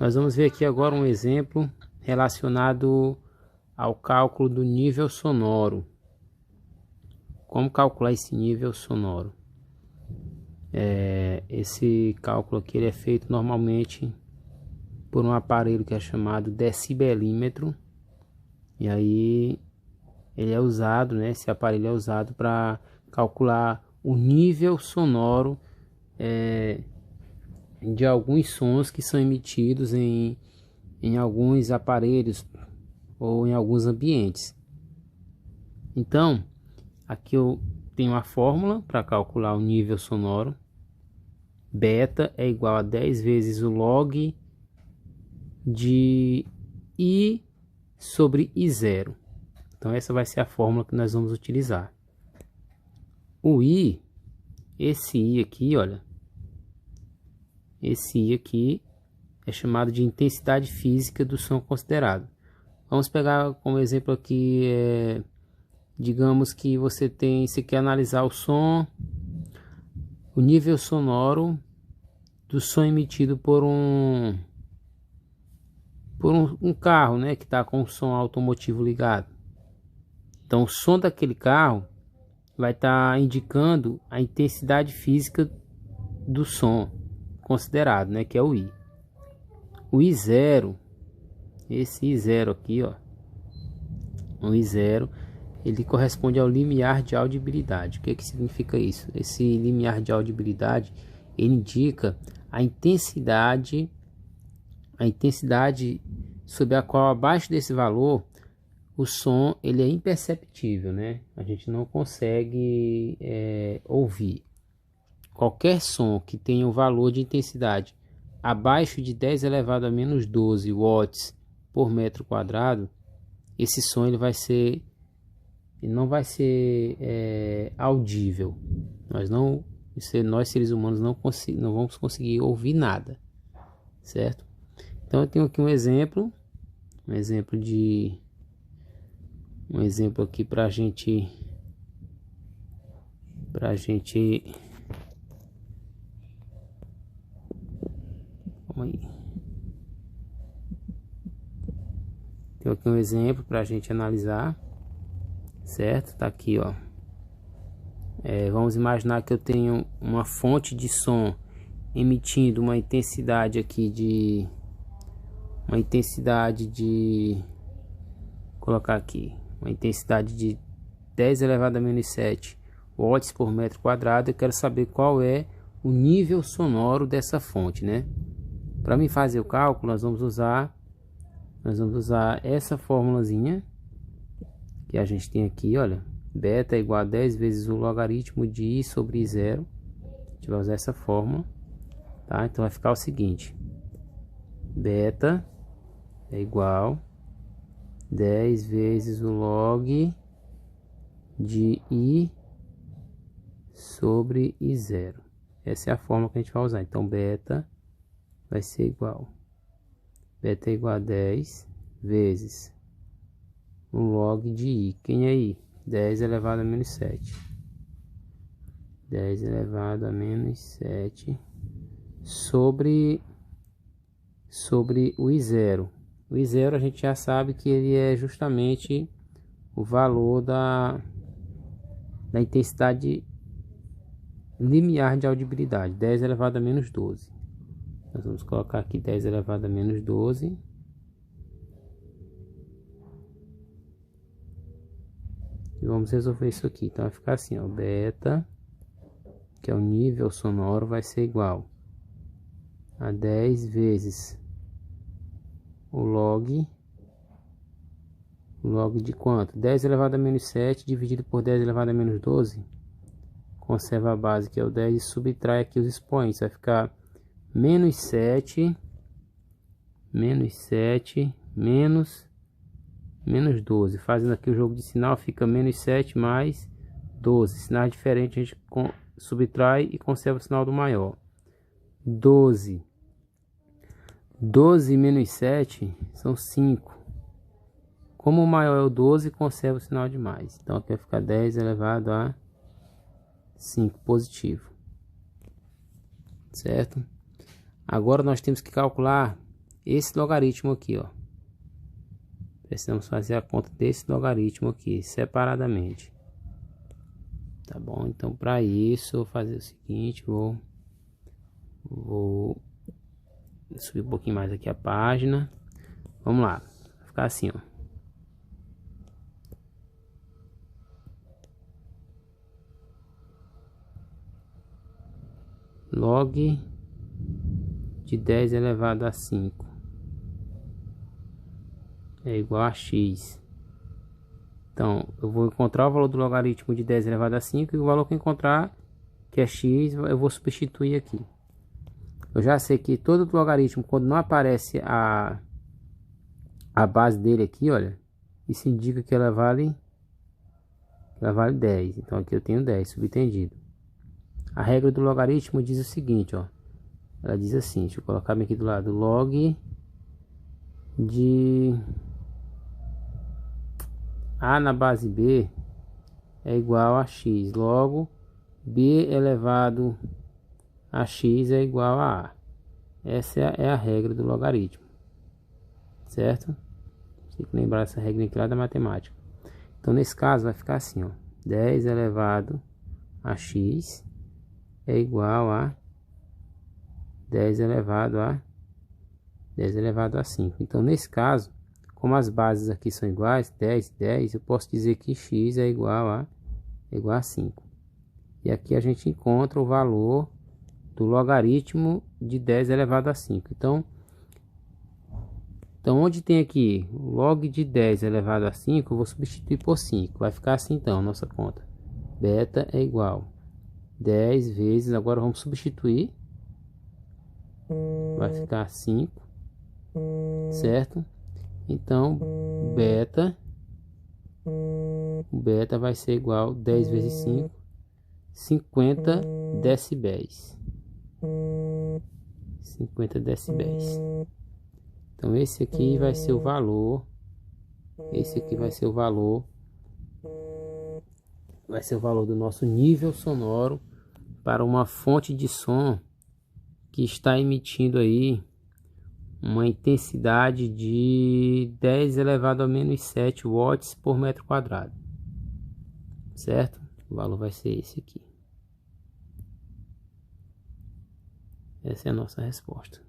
Nós vamos ver aqui agora um exemplo relacionado ao cálculo do nível sonoro. Como calcular esse nível sonoro? Esse cálculo aqui ele é feito normalmente por um aparelho que é chamado decibelímetro. E aí ele é usado, né? Esse aparelho é usado para calcular o nível sonoro de alguns sons que são emitidos em alguns aparelhos ou em alguns ambientes. Então, aqui eu tenho a fórmula para calcular o nível sonoro. Beta é igual a 10 vezes o log de I sobre I0. Então essa vai ser a fórmula que nós vamos utilizar. O I, esse I aqui, olha. Esse I aqui é chamado de intensidade física do som considerado. Vamos pegar como exemplo aqui, digamos que você quer analisar o som, o nível sonoro do som emitido por um carro, né, que está com o som automotivo ligado. Então o som daquele carro vai estar indicando a intensidade física do som considerado, né, que é o I. O I0, esse I0 aqui, ó, o I0, ele corresponde ao limiar de audibilidade. O que significa isso? Esse limiar de audibilidade, ele indica a intensidade sob a qual, abaixo desse valor, o som ele é imperceptível, né? A gente não consegue ouvir. Qualquer som que tenha um valor de intensidade abaixo de 10 elevado a menos 12 watts por metro quadrado, esse som ele não vai ser audível. Nós seres humanos não vamos conseguir ouvir nada, certo? Então eu tenho aqui um exemplo aqui para gente calma aí. Tenho aqui um exemplo para a gente analisar, certo? Tá aqui, ó. Vamos imaginar que eu tenho uma fonte de som emitindo uma intensidade aqui colocar aqui uma intensidade de 10 elevado a menos 7 watts por metro quadrado. Eu quero saber qual é o nível sonoro dessa fonte, né? Para mim fazer o cálculo, nós vamos usar essa formulazinha que a gente tem aqui, olha. Beta é igual a 10 vezes o logaritmo de I sobre I0. A gente vai usar essa fórmula, tá? Então vai ficar o seguinte: beta é igual 10 vezes o log de I sobre I0. Essa é a fórmula que a gente vai usar. Então beta vai ser igual é igual a 10 vezes o log de I. Quem é I? 10 elevado a menos 7. 10 elevado a menos 7 sobre o I0. O I0 a gente já sabe que ele é justamente o valor da intensidade limiar de audibilidade, 10 elevado a menos 12. Nós vamos colocar aqui 10 elevado a menos 12. E vamos resolver isso aqui. Então vai ficar assim, ó, beta, que é o nível sonoro, vai ser igual a 10 vezes o log de quanto? 10 elevado a menos 7 dividido por 10 elevado a menos 12. Conserva a base, que é o 10, e subtrai aqui os expoentes. Vai ficar menos 7 menos 12. Fazendo aqui o jogo de sinal, fica menos 7 mais 12. Sinais diferentes, a gente subtrai e conserva o sinal do maior. 12 menos 7 são 5. Como o maior é o 12, conserva o sinal de mais. Então aqui vai ficar 10 elevado a 5 positivo. Certo? Agora nós temos que calcular esse logaritmo aqui, ó. Precisamos fazer a conta desse logaritmo aqui, separadamente. Tá bom? Então, para isso, eu vou fazer o seguinte, vou subir um pouquinho mais aqui a página. Vamos lá, vai ficar assim, ó. Log de 10 elevado a 5 é igual a x. Então, eu vou encontrar o valor do logaritmo de 10 elevado a 5 e o valor que eu encontrar, que é x, eu vou substituir aqui. Eu já sei que todo logaritmo, quando não aparece a base dele aqui, olha, isso indica que ela vale 10. Então aqui eu tenho 10, subentendido. A regra do logaritmo diz o seguinte, ó. Ela diz assim, deixa eu colocar aqui do lado, log de A na base B é igual a x, logo B elevado a x é igual a A. Essa é a regra do logaritmo, certo? Tem que lembrar essa regra aqui lá da matemática. Então nesse caso vai ficar assim, ó, 10 elevado a x é igual a 10 elevado a 5. Então nesse caso, como as bases aqui são iguais, 10 e 10, eu posso dizer que x é igual a 5. E aqui a gente encontra o valor do logaritmo de 10 elevado a 5. Então onde tem aqui o log de 10 elevado a 5, eu vou substituir por 5. Vai ficar assim então, nossa conta. Beta é igual 10 vezes, agora vamos substituir. Vai ficar 5, certo? Então, beta vai ser igual 10 vezes 5, 50 decibéis. 50 decibéis. Então, esse aqui vai ser o valor. Esse aqui vai ser o valor. Vai ser o valor do nosso nível sonoro para uma fonte de som que está emitindo aí uma intensidade de 10 elevado a menos 7 watts por metro quadrado, certo? O valor vai ser esse aqui. Essa é a nossa resposta.